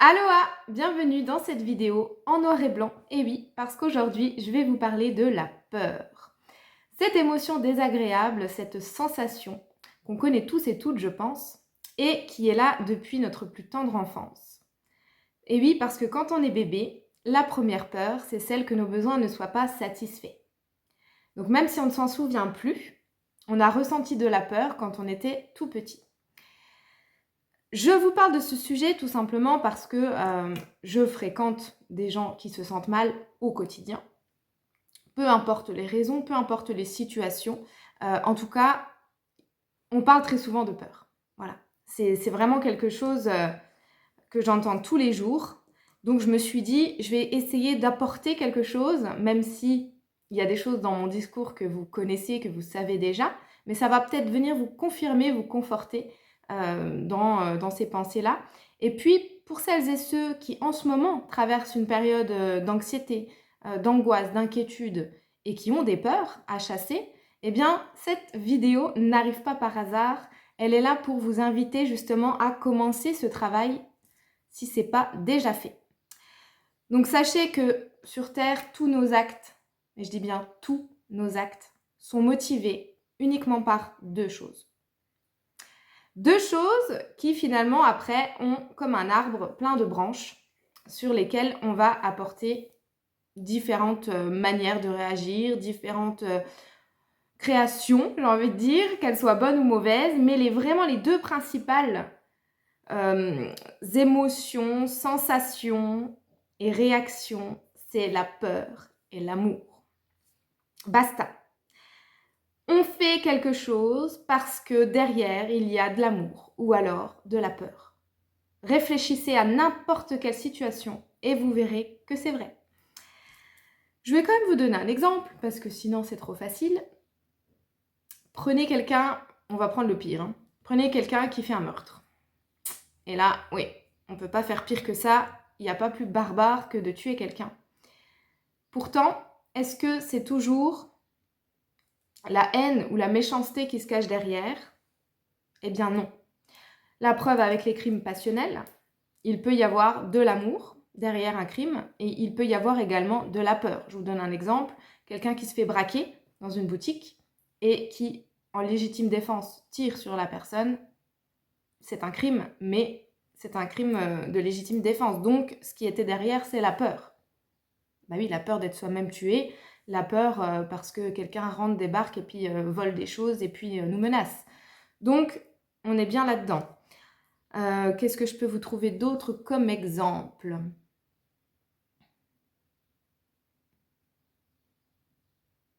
Aloha! Bienvenue dans cette vidéo en noir et blanc. Et oui, parce qu'aujourd'hui, je vais vous parler de la peur. Cette émotion désagréable, cette sensation qu'on connaît tous et toutes, je pense, et qui est là depuis notre plus tendre enfance. Et oui, parce que quand on est bébé, la première peur, c'est celle que nos besoins ne soient pas satisfaits. Donc même si on ne s'en souvient plus, on a ressenti de la peur quand on était tout petit. Je vous parle de ce sujet tout simplement parce que je fréquente des gens qui se sentent mal au quotidien. Peu importe les raisons, peu importe les situations. En tout cas, on parle très souvent de peur. Voilà. C'est vraiment quelque chose que j'entends tous les jours. Donc je me suis dit, je vais essayer d'apporter quelque chose, même si il y a des choses dans mon discours que vous connaissez, que vous savez déjà, mais ça va peut-être venir vous confirmer, vous conforter dans ces pensées-là. Et puis, pour celles et ceux qui, en ce moment, traversent une période d'anxiété, d'angoisse, d'inquiétude et qui ont des peurs à chasser, eh bien, cette vidéo n'arrive pas par hasard. Elle est là pour vous inviter justement à commencer ce travail si ce n'est pas déjà fait. Donc, sachez que sur Terre, tous nos actes, et je dis bien tous nos actes, sont motivés uniquement par deux choses. Deux choses qui finalement après ont comme un arbre plein de branches sur lesquelles on va apporter différentes manières de réagir, différentes créations, j'ai envie de dire, qu'elles soient bonnes ou mauvaises, mais vraiment les deux principales émotions, sensations et réactions, c'est la peur et l'amour. Basta. On fait quelque chose parce que derrière, il y a de l'amour ou alors de la peur. Réfléchissez à n'importe quelle situation et vous verrez que c'est vrai. Je vais quand même vous donner un exemple parce que sinon c'est trop facile. Prenez quelqu'un, on va prendre le pire, hein. Prenez quelqu'un qui fait un meurtre. Et là, oui, on ne peut pas faire pire que ça. Il n'y a pas plus barbare que de tuer quelqu'un. Pourtant, est-ce que c'est toujours la haine ou la méchanceté qui se cache derrière? Eh bien non. La preuve avec les crimes passionnels, il peut y avoir de l'amour derrière un crime et il peut y avoir également de la peur. Je vous donne un exemple. Quelqu'un qui se fait braquer dans une boutique et qui, en légitime défense, tire sur la personne, c'est un crime, mais c'est un crime de légitime défense. Donc, ce qui était derrière, c'est la peur. Bah oui, la peur d'être soi-même tué, la peur parce que quelqu'un rentre, débarque et puis vole des choses et puis nous menace. Donc, on est bien là-dedans. Qu'est-ce que je peux vous trouver d'autre comme exemple?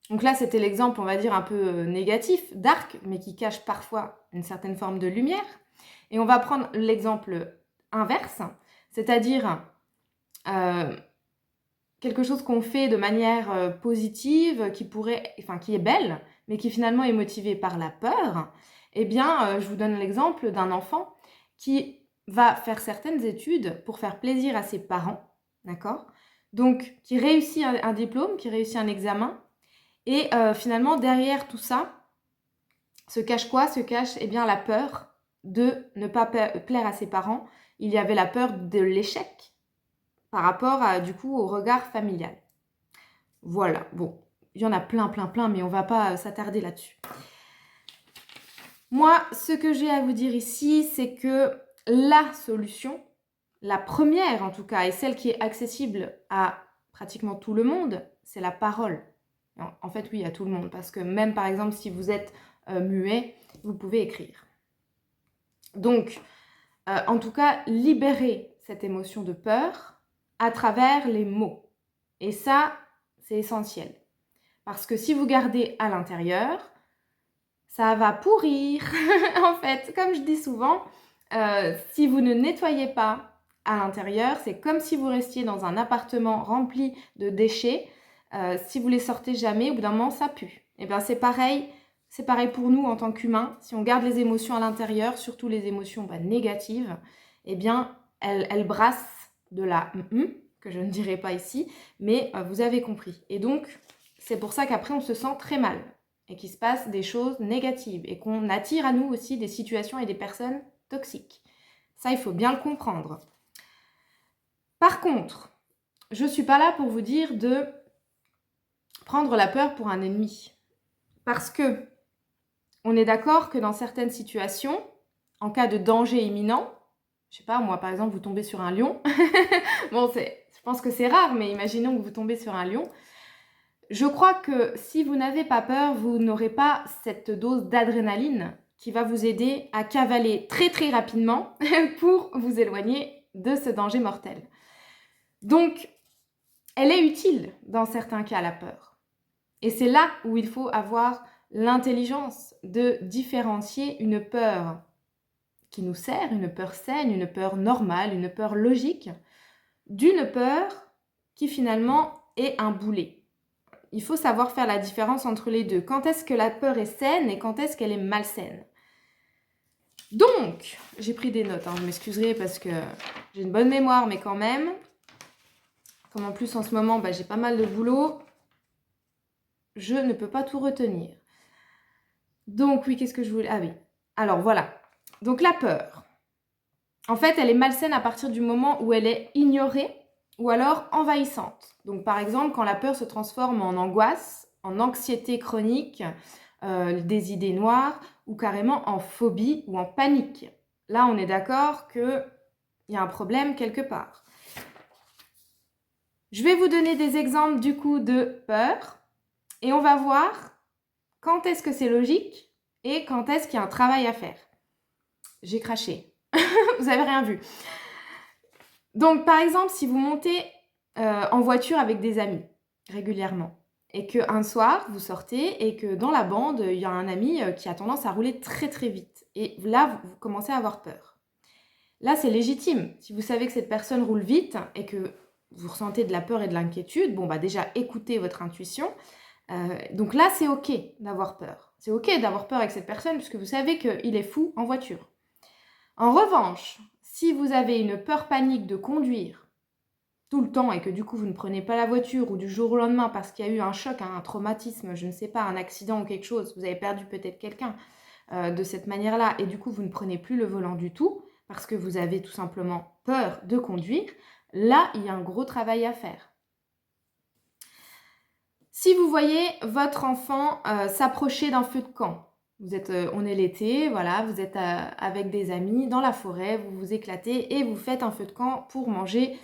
Donc là, c'était l'exemple, on va dire, un peu négatif, dark, mais qui cache parfois une certaine forme de lumière. Et on va prendre l'exemple inverse, c'est-à-dire quelque chose qu'on fait de manière positive, qui est belle, mais qui finalement est motivée par la peur. Eh bien, je vous donne l'exemple d'un enfant qui va faire certaines études pour faire plaisir à ses parents, d'accord? Donc, qui réussit un diplôme, qui réussit un examen, et finalement, derrière tout ça, se cache quoi? Se cache eh bien, la peur de ne pas plaire à ses parents. Il y avait la peur de l'échec par rapport du coup, au regard familial. Voilà, bon, il y en a plein, mais on va pas s'attarder là-dessus. Moi, ce que j'ai à vous dire ici, c'est que la solution, la première en tout cas, et celle qui est accessible à pratiquement tout le monde, c'est la parole. En fait, oui, à tout le monde, parce que même par exemple, si vous êtes muet, vous pouvez écrire. Donc, en tout cas, libérer cette émotion de peur à travers les mots. Et ça, c'est essentiel. Parce que si vous gardez à l'intérieur, ça va pourrir. En fait, comme je dis souvent, si vous ne nettoyez pas à l'intérieur, c'est comme si vous restiez dans un appartement rempli de déchets. Si vous les sortez jamais, au bout d'un moment, ça pue. Et bien c'est pareil pour nous en tant qu'humains. Si on garde les émotions à l'intérieur, surtout les émotions négatives, eh bien elles brassent de la que je ne dirai pas ici, mais vous avez compris. Et donc, c'est pour ça qu'après, on se sent très mal et qu'il se passe des choses négatives et qu'on attire à nous aussi des situations et des personnes toxiques. Ça, il faut bien le comprendre. Par contre, je ne suis pas là pour vous dire de prendre la peur pour un ennemi. Parce que on est d'accord que dans certaines situations, en cas de danger imminent, je sais pas, moi par exemple, vous tombez sur un lion. Bon, je pense que c'est rare, mais imaginons que vous tombez sur un lion. Je crois que si vous n'avez pas peur, vous n'aurez pas cette dose d'adrénaline qui va vous aider à cavaler très très rapidement pour vous éloigner de ce danger mortel. Donc, elle est utile dans certains cas, la peur. Et c'est là où il faut avoir l'intelligence de différencier une peur qui nous sert, une peur saine, une peur normale, une peur logique, d'une peur qui finalement est un boulet. Il faut savoir faire la différence entre les deux. Quand est-ce que la peur est saine et quand est-ce qu'elle est malsaine? Donc, j'ai pris des notes, vous m'excuserez parce que j'ai une bonne mémoire, mais quand même, comme en plus en ce moment, j'ai pas mal de boulot, je ne peux pas tout retenir. Donc oui, qu'est-ce que je voulais... Ah oui, alors voilà. Donc la peur, en fait, elle est malsaine à partir du moment où elle est ignorée ou alors envahissante. Donc par exemple, quand la peur se transforme en angoisse, en anxiété chronique, des idées noires ou carrément en phobie ou en panique. Là, on est d'accord qu'il y a un problème quelque part. Je vais vous donner des exemples du coup de peur et on va voir quand est-ce que c'est logique et quand est-ce qu'il y a un travail à faire. J'ai craché. Vous n'avez rien vu. Donc, par exemple, si vous montez en voiture avec des amis régulièrement et qu'un soir, vous sortez et que dans la bande, il y a un ami qui a tendance à rouler très très vite. Et là, vous commencez à avoir peur. Là, c'est légitime. Si vous savez que cette personne roule vite et que vous ressentez de la peur et de l'inquiétude, déjà, écoutez votre intuition. Donc là, c'est OK d'avoir peur. C'est OK d'avoir peur avec cette personne puisque vous savez qu'il est fou en voiture. En revanche, si vous avez une peur panique de conduire tout le temps et que du coup vous ne prenez pas la voiture ou du jour au lendemain parce qu'il y a eu un choc, un traumatisme, je ne sais pas, un accident ou quelque chose, vous avez perdu peut-être quelqu'un de cette manière-là et du coup vous ne prenez plus le volant du tout parce que vous avez tout simplement peur de conduire, là il y a un gros travail à faire. Si vous voyez votre enfant s'approcher d'un feu de camp, on est l'été, voilà, vous êtes avec des amis dans la forêt, vous vous éclatez et vous faites un feu de camp pour manger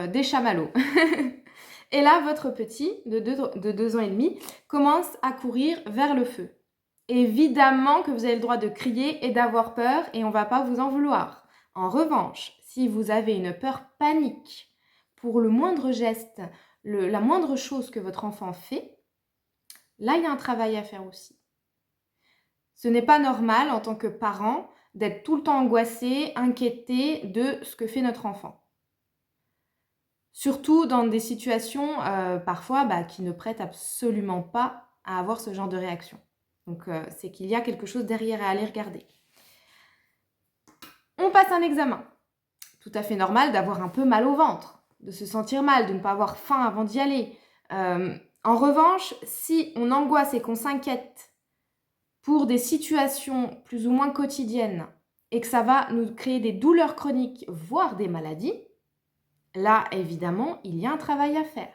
des chamallows. Et là, votre petit de 2 ans et demi commence à courir vers le feu. Évidemment que vous avez le droit de crier et d'avoir peur et on ne va pas vous en vouloir. En revanche, si vous avez une peur panique pour le moindre geste, la moindre chose que votre enfant fait, là, il y a un travail à faire aussi. Ce n'est pas normal en tant que parent d'être tout le temps angoissé, inquiété de ce que fait notre enfant. Surtout dans des situations parfois qui ne prêtent absolument pas à avoir ce genre de réaction. Donc c'est qu'il y a quelque chose derrière à aller regarder. On passe un examen. Tout à fait normal d'avoir un peu mal au ventre, de se sentir mal, de ne pas avoir faim avant d'y aller. En revanche, si on angoisse et qu'on s'inquiète pour des situations plus ou moins quotidiennes et que ça va nous créer des douleurs chroniques, voire des maladies, là, évidemment, il y a un travail à faire.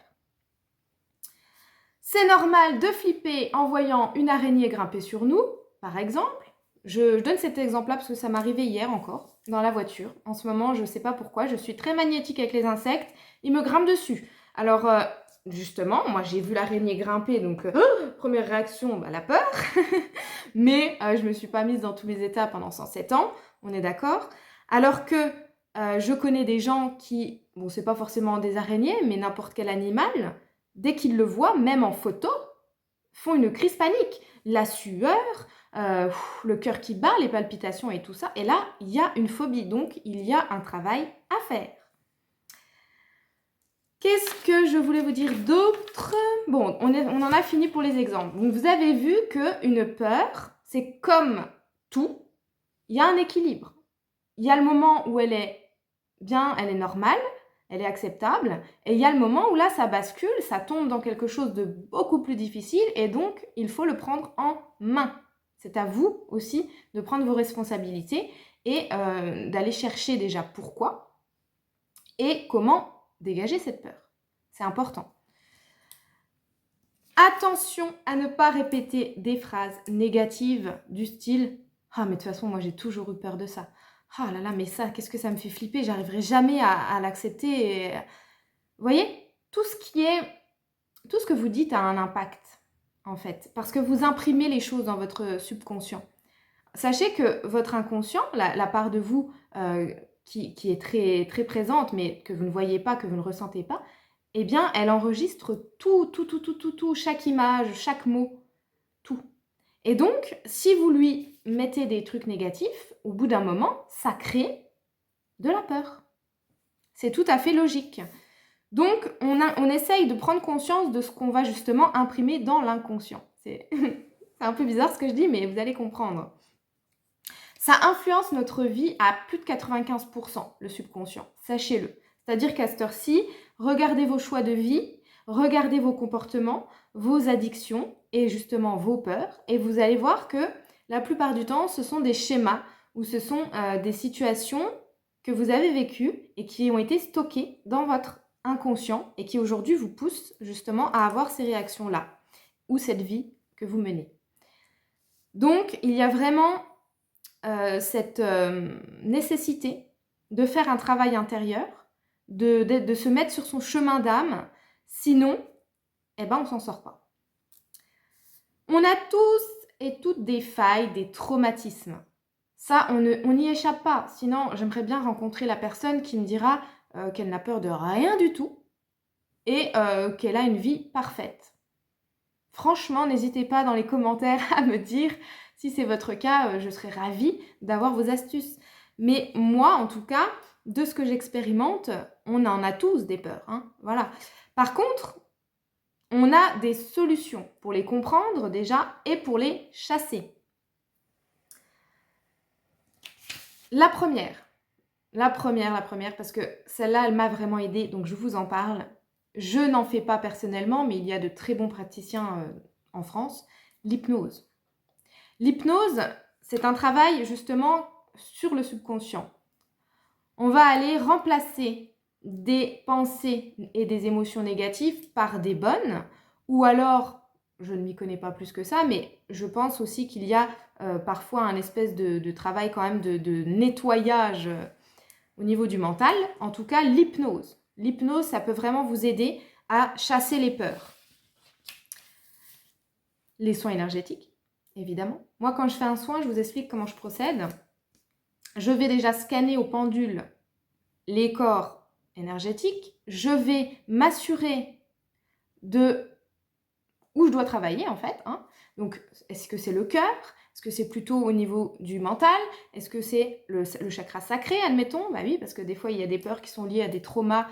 C'est normal de flipper en voyant une araignée grimper sur nous, par exemple. Je donne cet exemple-là parce que ça m'est arrivé hier encore, dans la voiture. En ce moment, je ne sais pas pourquoi, je suis très magnétique avec les insectes, ils me grimpent dessus. Alors, justement, moi j'ai vu l'araignée grimper, donc première réaction, la peur. Mais je ne me suis pas mise dans tous les états pendant 107 ans, on est d'accord. Alors que je connais des gens qui, c'est pas forcément des araignées, mais n'importe quel animal, dès qu'ils le voient, même en photo, font une crise panique. La sueur, le cœur qui bat, les palpitations et tout ça. Et là, il y a une phobie, donc il y a un travail à faire. Qu'est-ce que je voulais vous dire d'autre? Bon, on en a fini pour les exemples. Donc, vous avez vu qu'une peur, c'est comme tout, il y a un équilibre. Il y a le moment où elle est bien, elle est normale, elle est acceptable, et il y a le moment où là, ça bascule, ça tombe dans quelque chose de beaucoup plus difficile, et donc, il faut le prendre en main. C'est à vous aussi de prendre vos responsabilités et d'aller chercher déjà pourquoi et comment dégagez cette peur. C'est important. Attention à ne pas répéter des phrases négatives du style « Ah, mais de toute façon, moi, j'ai toujours eu peur de ça. Ah là là, mais ça, qu'est-ce que ça me fait flipper, j'arriverai jamais à l'accepter. » Vous voyez, tout ce que vous dites a un impact, en fait, parce que vous imprimez les choses dans votre subconscient. Sachez que votre inconscient, la part de vous qui est très, très présente, mais que vous ne voyez pas, que vous ne ressentez pas, eh bien, elle enregistre tout, chaque image, chaque mot, tout. Et donc, si vous lui mettez des trucs négatifs, au bout d'un moment, ça crée de la peur. C'est tout à fait logique. Donc, on essaye de prendre conscience de ce qu'on va justement imprimer dans l'inconscient. C'est un peu bizarre ce que je dis, mais vous allez comprendre. Ça influence notre vie à plus de 95%, le subconscient, sachez-le. C'est-à-dire qu'à cette heure-ci, regardez vos choix de vie, regardez vos comportements, vos addictions et justement vos peurs, et vous allez voir que la plupart du temps, ce sont des schémas ou ce sont des situations que vous avez vécues et qui ont été stockées dans votre inconscient et qui aujourd'hui vous poussent justement à avoir ces réactions-là ou cette vie que vous menez. Donc, il y a vraiment cette nécessité de faire un travail intérieur, de se mettre sur son chemin d'âme, sinon, eh ben, on s'en sort pas. On a tous et toutes des failles, des traumatismes. Ça, on n'y échappe pas. Sinon, j'aimerais bien rencontrer la personne qui me dira qu'elle n'a peur de rien du tout et qu'elle a une vie parfaite. Franchement, n'hésitez pas dans les commentaires à me dire si c'est votre cas, je serais ravie d'avoir vos astuces. Mais moi, en tout cas, de ce que j'expérimente, on en a tous des peurs. Hein, voilà. Par contre, on a des solutions pour les comprendre déjà et pour les chasser. La première, parce que celle-là, elle m'a vraiment aidée, donc je vous en parle. Je n'en fais pas personnellement, mais il y a de très bons praticiens en France, l'hypnose. L'hypnose, c'est un travail justement sur le subconscient. On va aller remplacer des pensées et des émotions négatives par des bonnes, ou alors, je ne m'y connais pas plus que ça, mais je pense aussi qu'il y a parfois un espèce de travail quand même de nettoyage au niveau du mental. En tout cas, l'hypnose. L'hypnose, ça peut vraiment vous aider à chasser les peurs. Les soins énergétiques, évidemment. Moi, quand je fais un soin, je vous explique comment je procède. Je vais déjà scanner au pendule les corps énergétiques. Je vais m'assurer de où je dois travailler, en fait. Hein. Donc, est-ce que c'est le cœur? Est-ce que c'est plutôt au niveau du mental? Est-ce que c'est le chakra sacré, admettons? Bah oui, parce que des fois, il y a des peurs qui sont liées à des traumas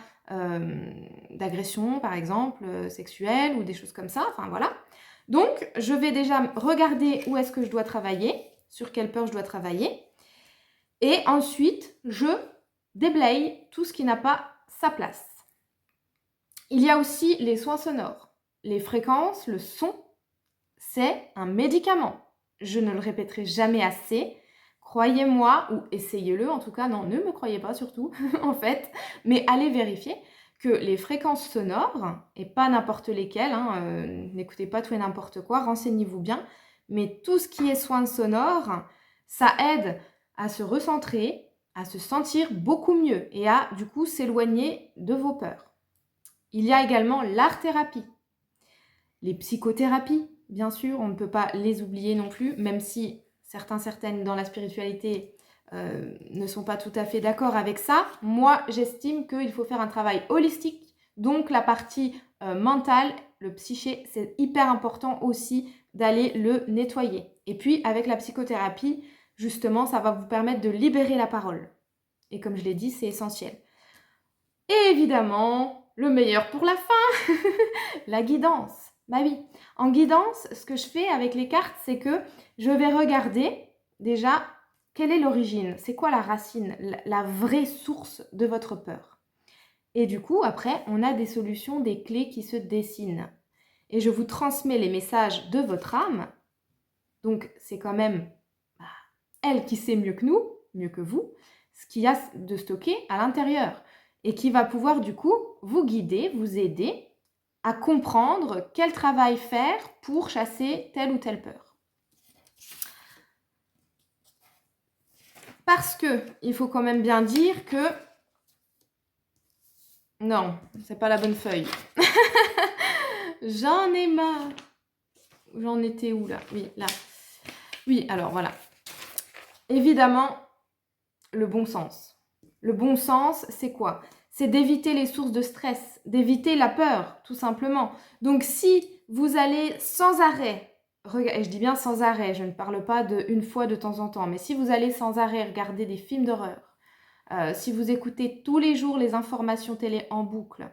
d'agression, par exemple, sexuelle ou des choses comme ça. Enfin, voilà. Donc, je vais déjà regarder où est-ce que je dois travailler, sur quelle peur je dois travailler. Et ensuite, je déblaye tout ce qui n'a pas sa place. Il y a aussi les soins sonores. Les fréquences, le son, c'est un médicament. Je ne le répéterai jamais assez. Croyez-moi, ou essayez-le en tout cas, non, ne me croyez pas surtout, en fait, mais allez vérifier que les fréquences sonores, et pas n'importe lesquelles, hein, n'écoutez pas tout et n'importe quoi, renseignez-vous bien, mais tout ce qui est soins sonores, ça aide à se recentrer, à se sentir beaucoup mieux et à du coup s'éloigner de vos peurs. Il y a également l'art-thérapie, les psychothérapies, bien sûr, on ne peut pas les oublier non plus, même si certaines dans la spiritualité ne sont pas tout à fait d'accord avec ça. Moi, j'estime qu'il faut faire un travail holistique, donc la partie mentale, le psyché, c'est hyper important aussi d'aller le nettoyer. Et puis, avec la psychothérapie, justement, ça va vous permettre de libérer la parole. Et comme je l'ai dit, c'est essentiel. Et évidemment, le meilleur pour la fin, la guidance. Bah oui, en guidance, ce que je fais avec les cartes, c'est que je vais regarder déjà quelle est l'origine, c'est quoi la racine, la vraie source de votre peur. Et du coup, après, on a des solutions, des clés qui se dessinent. Et je vous transmets les messages de votre âme. Donc, c'est quand même elle qui sait mieux que nous, mieux que vous, ce qu'il y a de stocké à l'intérieur. et qui va pouvoir du coup vous guider, vous aider à comprendre quel travail faire pour chasser telle ou telle peur. Parce que il faut quand même bien dire que... Non, c'est pas la bonne feuille. J'en ai marre. J'en étais où là? Oui, là. Oui, alors voilà. Évidemment, le bon sens. Le bon sens, c'est quoi? C'est d'éviter les sources de stress, d'éviter la peur, tout simplement. Donc si vous allez sans arrêt, et je dis bien sans arrêt, je ne parle pas d'une fois de temps en temps, mais si vous allez sans arrêt regarder des films d'horreur, si vous écoutez tous les jours les informations télé en boucle,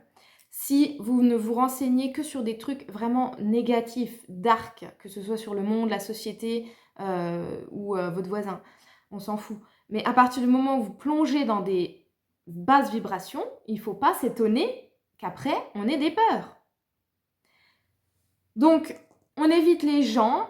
si vous ne vous renseignez que sur des trucs vraiment négatifs, dark, que ce soit sur le monde, la société ou votre voisin, on s'en fout. Mais à partir du moment où vous plongez dans des basses vibrations, il ne faut pas s'étonner qu'après, on ait des peurs. Donc, on évite les gens,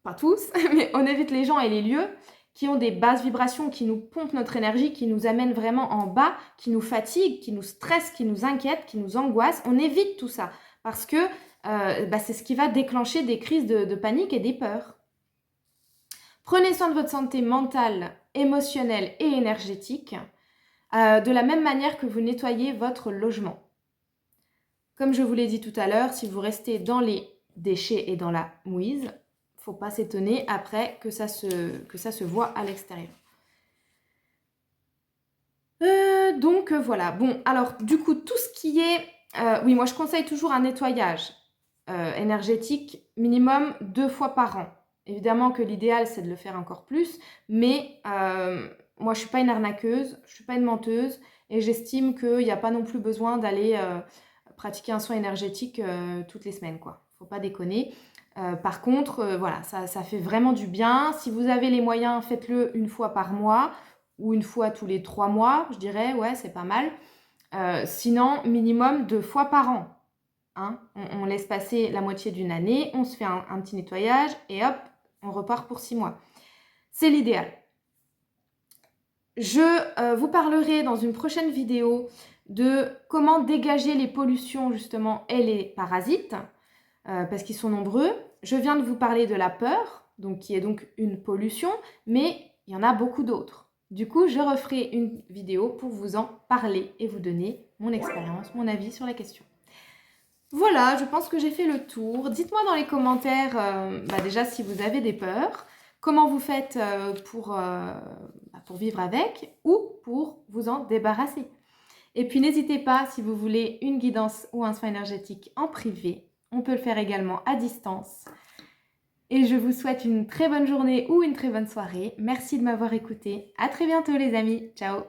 pas tous, mais on évite les gens et les lieux qui ont des basses vibrations, qui nous pompent notre énergie, qui nous amènent vraiment en bas, qui nous fatiguent, qui nous stressent, qui nous inquiètent, qui nous angoissent. On évite tout ça parce que c'est ce qui va déclencher des crises de panique et des peurs. Prenez soin de votre santé mentale, émotionnelle et énergétique de la même manière que vous nettoyez votre logement. Comme je vous l'ai dit tout à l'heure, si vous restez dans les déchets et dans la mouise, faut pas s'étonner après que ça se voit à l'extérieur. Donc voilà, bon, alors du coup, tout ce qui est... oui, moi je conseille toujours un nettoyage énergétique minimum 2 fois par an. Évidemment que l'idéal, c'est de le faire encore plus, mais moi je suis pas une arnaqueuse, je suis pas une menteuse, et j'estime qu'il n'y a pas non plus besoin d'aller pratiquer un soin énergétique toutes les semaines, quoi. Faut pas déconner. Par contre, voilà, ça fait vraiment du bien. Si vous avez les moyens, faites-le une fois par mois ou une fois tous les 3 mois, je dirais, ouais, c'est pas mal. Sinon, minimum 2 fois par an. Hein, on laisse passer la moitié d'une année, on se fait un petit nettoyage et hop, on repart pour 6 mois. C'est l'idéal. Je vous parlerai dans une prochaine vidéo de comment dégager les pollutions justement et les parasites. Parce qu'ils sont nombreux. Je viens de vous parler de la peur, donc qui est donc une pollution, mais il y en a beaucoup d'autres. Du coup, je referai une vidéo pour vous en parler et vous donner mon expérience, mon avis sur la question. Voilà, je pense que j'ai fait le tour. Dites-moi dans les commentaires déjà si vous avez des peurs, comment vous faites pour vivre avec ou pour vous en débarrasser. Et puis n'hésitez pas, si vous voulez une guidance ou un soin énergétique en privé, on peut le faire également à distance. Et je vous souhaite une très bonne journée ou une très bonne soirée. Merci de m'avoir écouté. À très bientôt les amis. Ciao.